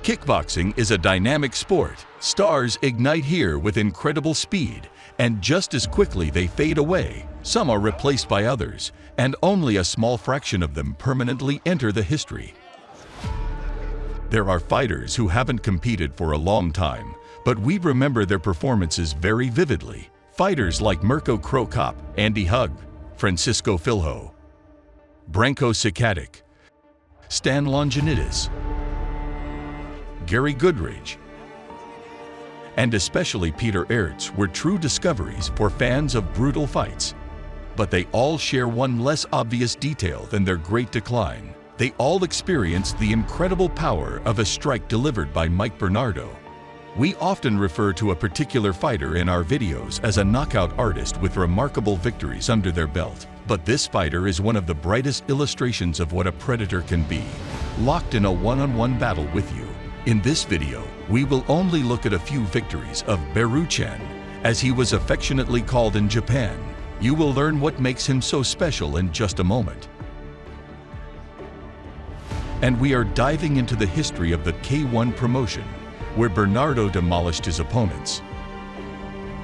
Kickboxing is a dynamic sport. Stars ignite here with incredible speed, and just as quickly they fade away. Some are replaced by others, and only a small fraction of them permanently enter the history. There are fighters who haven't competed for a long time, but we remember their performances very vividly. Fighters like Mirko Cro Cop, Andy Hug, Francisco Filho, Branko Cikatic, Stan Longinidis, Gary Goodridge, and especially Peter Aerts were true discoveries for fans of brutal fights. But they all share one less obvious detail than their great decline. They all experienced the incredible power of a strike delivered by Mike Bernardo. We often refer to a particular fighter in our videos as a knockout artist with remarkable victories under their belt. But this fighter is one of the brightest illustrations of what a predator can be, locked in a one-on-one battle with you. In this video, we will only look at a few victories of Baruchan, as he was affectionately called in Japan. You will learn what makes him so special in just a moment. And we are diving into the history of the K1 promotion, where Bernardo demolished his opponents.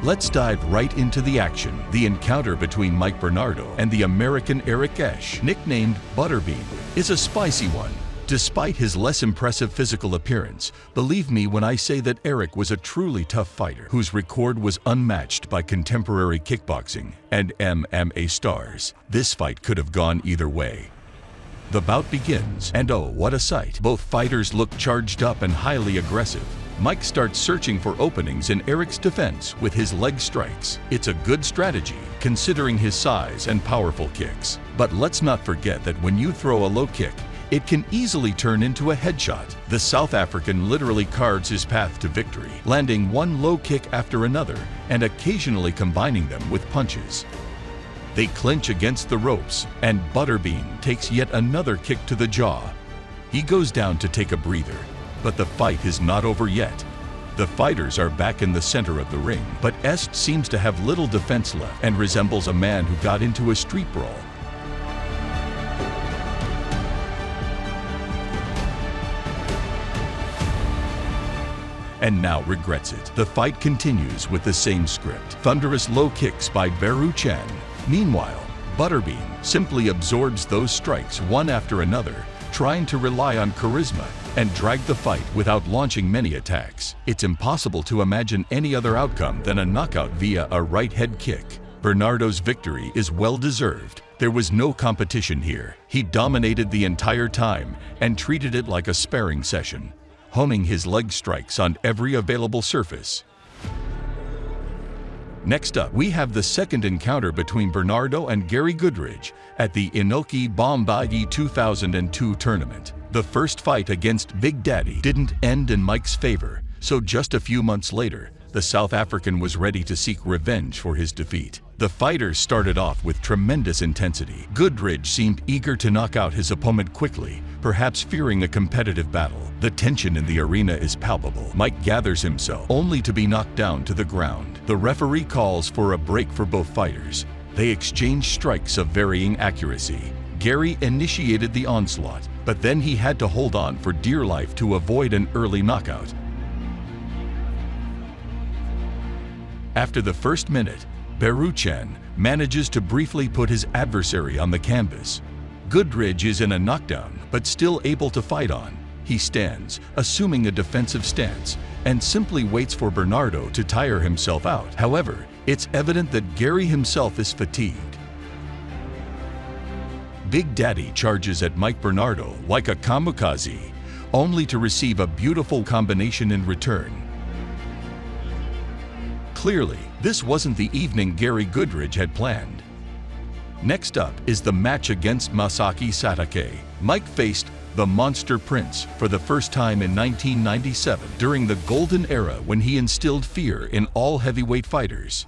Let's dive right into the action. The encounter between Mike Bernardo and the American Eric Esch, nicknamed Butterbean, is a spicy one. Despite his less impressive physical appearance, believe me when I say that Eric was a truly tough fighter whose record was unmatched by contemporary kickboxing and MMA stars. This fight could have gone either way. The bout begins, and oh, what a sight. Both fighters look charged up and highly aggressive. Mike starts searching for openings in Eric's defense with his leg strikes. It's a good strategy, considering his size and powerful kicks. But let's not forget that when you throw a low kick, it can easily turn into a headshot. The South African literally carves his path to victory, landing one low kick after another and occasionally combining them with punches. They clinch against the ropes, and Butterbean takes yet another kick to the jaw. He goes down to take a breather, but the fight is not over yet. The fighters are back in the center of the ring, but Esch seems to have little defense left and resembles a man who got into a street brawl. And now regrets it. The fight continues with the same script. Thunderous low kicks by Baruchan. Meanwhile, Butterbean simply absorbs those strikes one after another, trying to rely on charisma and drag the fight without launching many attacks. It's impossible to imagine any other outcome than a knockout via a right head kick. Bernardo's victory is well-deserved. There was no competition here. He dominated the entire time and treated it like a sparring session, homing his leg strikes on every available surface. Next up, we have the second encounter between Bernardo and Gary Goodridge at the Inoki Bom-Ba-Ye 2002 tournament. The first fight against Big Daddy didn't end in Mike's favor, so just a few months later, the South African was ready to seek revenge for his defeat. The fighters started off with tremendous intensity. Goodridge seemed eager to knock out his opponent quickly, perhaps fearing a competitive battle. The tension in the arena is palpable. Mike gathers himself, only to be knocked down to the ground. The referee calls for a break for both fighters. They exchange strikes of varying accuracy. Gary initiated the onslaught, but then he had to hold on for dear life to avoid an early knockout. After the first minute, Baruchan manages to briefly put his adversary on the canvas. Goodridge is in a knockdown, but still able to fight on. He stands, assuming a defensive stance, and simply waits for Bernardo to tire himself out. However, it's evident that Gary himself is fatigued. Big Daddy charges at Mike Bernardo like a kamikaze, only to receive a beautiful combination in return. Clearly, this wasn't the evening Gary Goodridge had planned. Next up is the match against Masaki Satake. Mike faced the Monster Prince for the first time in 1997 during the golden era when he instilled fear in all heavyweight fighters.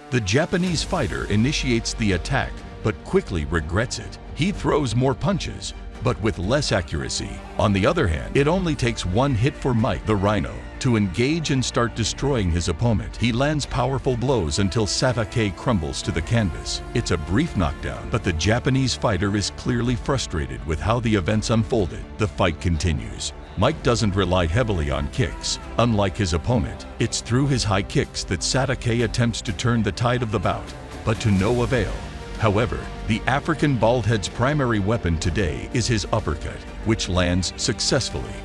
The Japanese fighter initiates the attack but quickly regrets it. He throws more punches, but with less accuracy. On the other hand, it only takes one hit for Mike, the Rhino, to engage and start destroying his opponent. He lands powerful blows until Cikatic crumbles to the canvas. It's a brief knockdown, but the Japanese fighter is clearly frustrated with how the events unfolded. The fight continues. Mike doesn't rely heavily on kicks. Unlike his opponent, it's through his high kicks that Cikatic attempts to turn the tide of the bout, but to no avail. However, the African baldhead's primary weapon today is his uppercut, which lands successfully.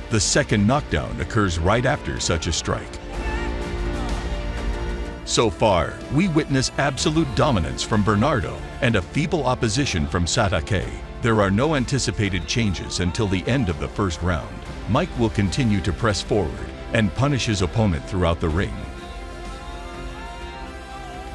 The second knockdown occurs right after such a strike. So far, we witness absolute dominance from Bernardo and a feeble opposition from Cikatic. There are no anticipated changes until the end of the first round. Mike will continue to press forward and punish his opponent throughout the ring.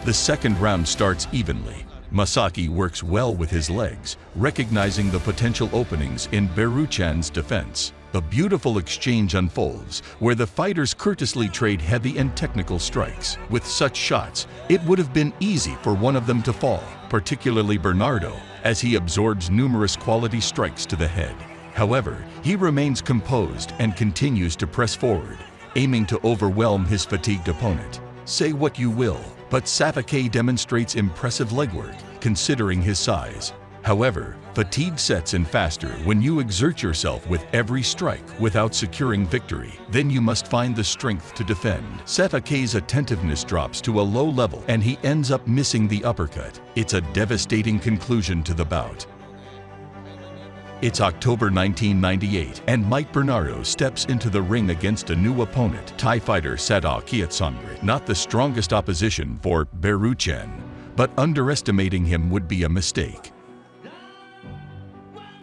The second round starts evenly. Masaki works well with his legs, recognizing the potential openings in Beruchan's defense. A beautiful exchange unfolds, where the fighters courteously trade heavy and technical strikes. With such shots, it would have been easy for one of them to fall, particularly Bernardo, as he absorbs numerous quality strikes to the head. However, he remains composed and continues to press forward, aiming to overwhelm his fatigued opponent. Say what you will, but Cikatic demonstrates impressive legwork, considering his size. However, fatigue sets in faster when you exert yourself with every strike without securing victory. Then you must find the strength to defend. Cicatic's attentiveness drops to a low level and he ends up missing the uppercut. It's a devastating conclusion to the bout. It's October 1998, and Mike Bernardo steps into the ring against a new opponent, Thai fighter Sadaw Kiatsongrit. Not the strongest opposition for Beruchan, but underestimating him would be a mistake.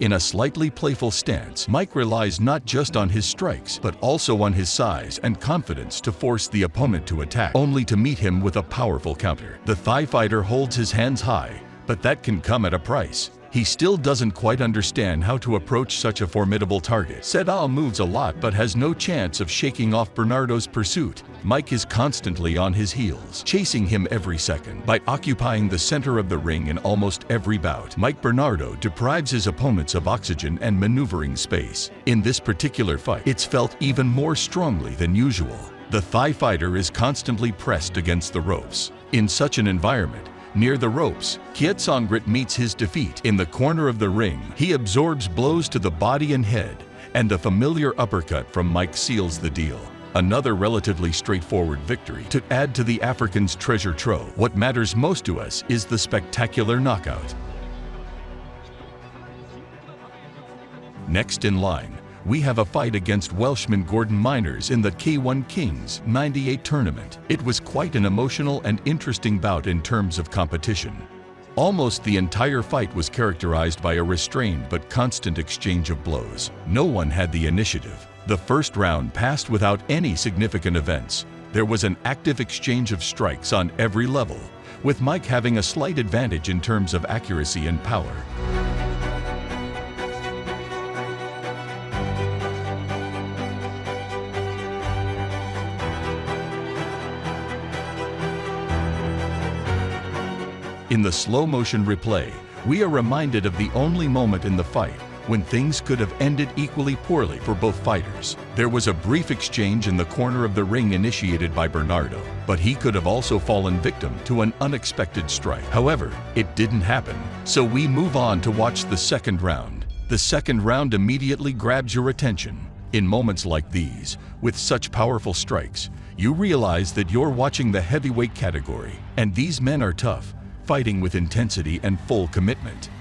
In a slightly playful stance, Mike relies not just on his strikes, but also on his size and confidence to force the opponent to attack, only to meet him with a powerful counter. The Thai fighter holds his hands high, but that can come at a price. He still doesn't quite understand how to approach such a formidable target. Sadaw moves a lot but has no chance of shaking off Bernardo's pursuit. Mike is constantly on his heels, chasing him every second. By occupying the center of the ring in almost every bout, Mike Bernardo deprives his opponents of oxygen and maneuvering space. In this particular fight, it's felt even more strongly than usual. The Thai fighter is constantly pressed against the ropes. In such an environment, near the ropes, Kiatsongrit meets his defeat. In the corner of the ring, he absorbs blows to the body and head, and the familiar uppercut from Mike seals the deal. Another relatively straightforward victory to add to the African's treasure trove. What matters most to us is the spectacular knockout. Next in line, we have a fight against Welshman Gordon Miners in the K1 Kings '98 tournament. It was quite an emotional and interesting bout in terms of competition. Almost the entire fight was characterized by a restrained but constant exchange of blows. No one had the initiative. The first round passed without any significant events. There was an active exchange of strikes on every level, with Mike having a slight advantage in terms of accuracy and power. In the slow-motion replay, we are reminded of the only moment in the fight when things could have ended equally poorly for both fighters. There was a brief exchange in the corner of the ring initiated by Bernardo, but he could have also fallen victim to an unexpected strike. However, it didn't happen, so we move on to watch the second round. The second round immediately grabs your attention. In moments like these, with such powerful strikes, you realize that you're watching the heavyweight category, and these men are tough, fighting with intensity and full commitment.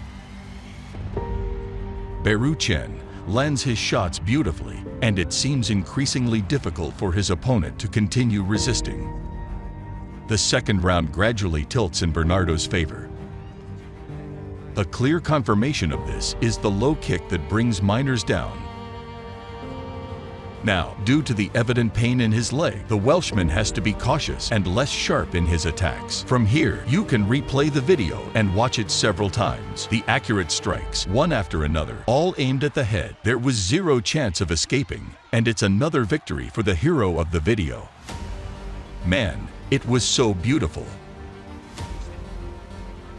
Beruchan lands his shots beautifully, and it seems increasingly difficult for his opponent to continue resisting. The second round gradually tilts in Bernardo's favor. A clear confirmation of this is the low kick that brings Miners down. Now, due to the evident pain in his leg, the Welshman has to be cautious and less sharp in his attacks. From here, you can replay the video and watch it several times. The accurate strikes, one after another, all aimed at the head. There was zero chance of escaping, and it's another victory for the hero of the video. Man, it was so beautiful.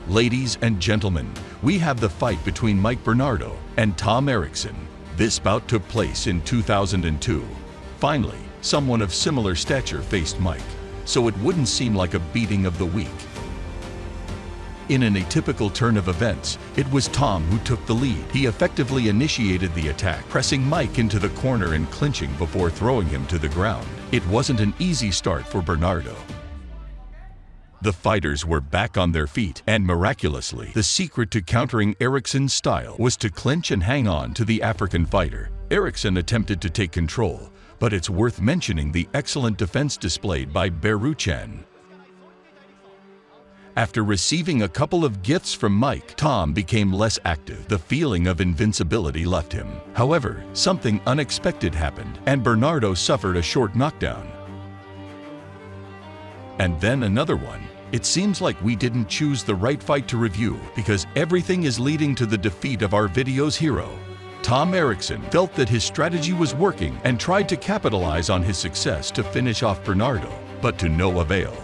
Ladies and gentlemen, we have the fight between Mike Bernardo and Tom Eriksson. This bout took place in 2002. Finally, someone of similar stature faced Mike, so it wouldn't seem like a beating of the week. In an atypical turn of events, it was Tom who took the lead. He effectively initiated the attack, pressing Mike into the corner and clinching before throwing him to the ground. It wasn't an easy start for Bernardo. The fighters were back on their feet, and miraculously, the secret to countering Eriksson's style was to clinch and hang on to the African fighter. Eriksson attempted to take control, but it's worth mentioning the excellent defense displayed by Baruchan. After receiving a couple of gifts from Mike, Tom became less active. The feeling of invincibility left him. However, something unexpected happened, and Bernardo suffered a short knockdown. And then another one. It seems like we didn't choose the right fight to review, because everything is leading to the defeat of our video's hero. Tom Eriksson felt that his strategy was working and tried to capitalize on his success to finish off Bernardo, but to no avail.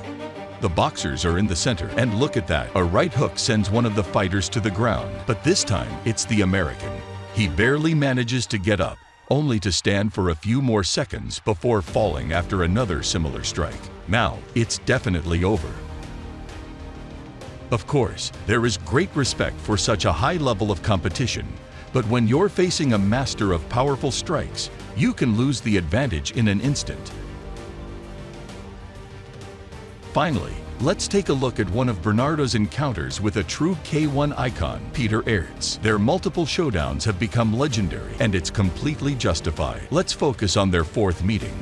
The boxers are in the center, and look at that. A right hook sends one of the fighters to the ground, but this time it's the American. He barely manages to get up, only to stand for a few more seconds before falling after another similar strike. Now, it's definitely over. Of course, there is great respect for such a high level of competition, but when you're facing a master of powerful strikes, you can lose the advantage in an instant. Finally, let's take a look at one of Bernardo's encounters with a true K1 icon, Peter Aerts. Their multiple showdowns have become legendary, and it's completely justified. Let's focus on their fourth meeting.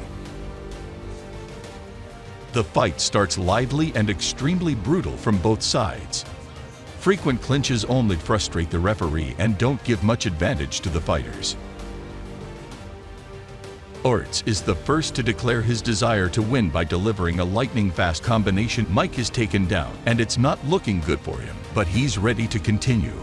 The fight starts lively and extremely brutal from both sides. Frequent clinches only frustrate the referee and don't give much advantage to the fighters. Aerts is the first to declare his desire to win by delivering a lightning-fast combination. Mike is taken down, and it's not looking good for him, but he's ready to continue.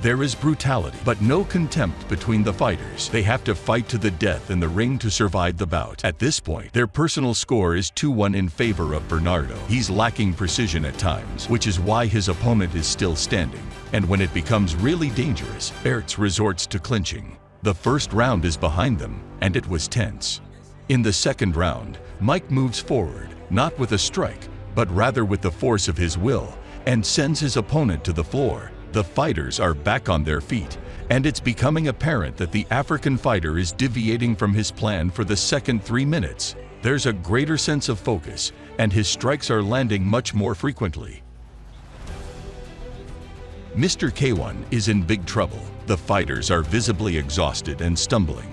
There is brutality, but no contempt between the fighters. They have to fight to the death in the ring to survive the bout. At this point, their personal score is 2-1 in favor of Bernardo. He's lacking precision at times, which is why his opponent is still standing. And when it becomes really dangerous, Aerts resorts to clinching. The first round is behind them, and it was tense. In the second round, Mike moves forward, not with a strike, but rather with the force of his will, and sends his opponent to the floor. The fighters are back on their feet, and it's becoming apparent that the African fighter is deviating from his plan for the second 3 minutes. There's a greater sense of focus, and his strikes are landing much more frequently. Mr. K1 is in big trouble. The fighters are visibly exhausted and stumbling.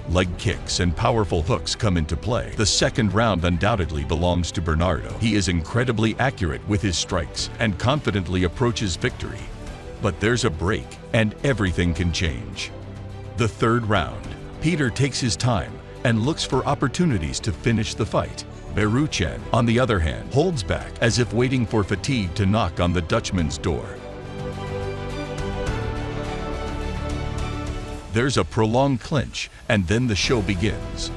Leg kicks and powerful hooks come into play. The second round undoubtedly belongs to Bernardo. He is incredibly accurate with his strikes and confidently approaches victory. But there's a break, and everything can change. The third round, Peter takes his time and looks for opportunities to finish the fight. Baruchan, on the other hand, holds back as if waiting for fatigue to knock on the Dutchman's door. There's a prolonged clinch, and then the show begins.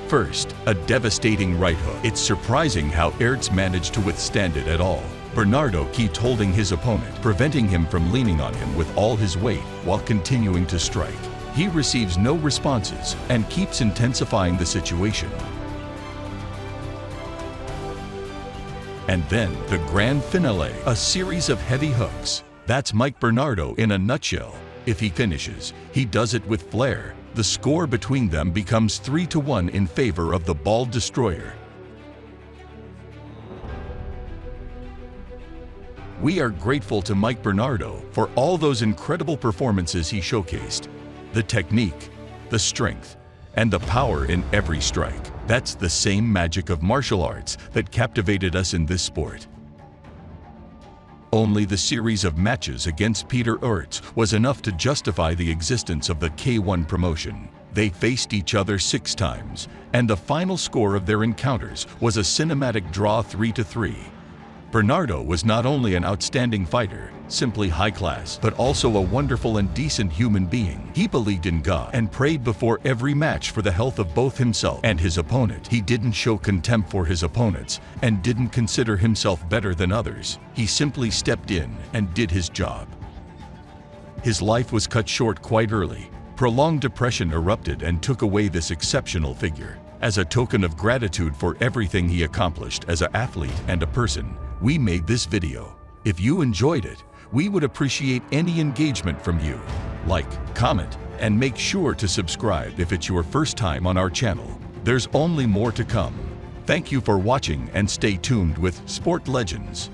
First, a devastating right hook. It's surprising how Aerts managed to withstand it at all. Bernardo keeps holding his opponent, preventing him from leaning on him with all his weight while continuing to strike. He receives no responses and keeps intensifying the situation. And then, the grand finale, a series of heavy hooks. That's Mike Bernardo in a nutshell. If he finishes, he does it with flair. The score between them becomes 3-1 in favor of the Bald Destroyer. We are grateful to Mike Bernardo for all those incredible performances he showcased. The technique, the strength, and the power in every strike. That's the same magic of martial arts that captivated us in this sport. Only the series of matches against Peter Aerts was enough to justify the existence of the K1 promotion. They faced each other 6 times, and the final score of their encounters was a cinematic draw 3-3. Bernardo was not only an outstanding fighter, simply high class, but also a wonderful and decent human being. He believed in God and prayed before every match for the health of both himself and his opponent. He didn't show contempt for his opponents and didn't consider himself better than others. He simply stepped in and did his job. His life was cut short quite early. Prolonged depression erupted and took away this exceptional figure. As a token of gratitude for everything he accomplished as an athlete and a person, we made this video. If you enjoyed it, we would appreciate any engagement from you. Like, comment, and make sure to subscribe if it's your first time on our channel. There's only more to come. Thank you for watching and stay tuned with Sport Legends.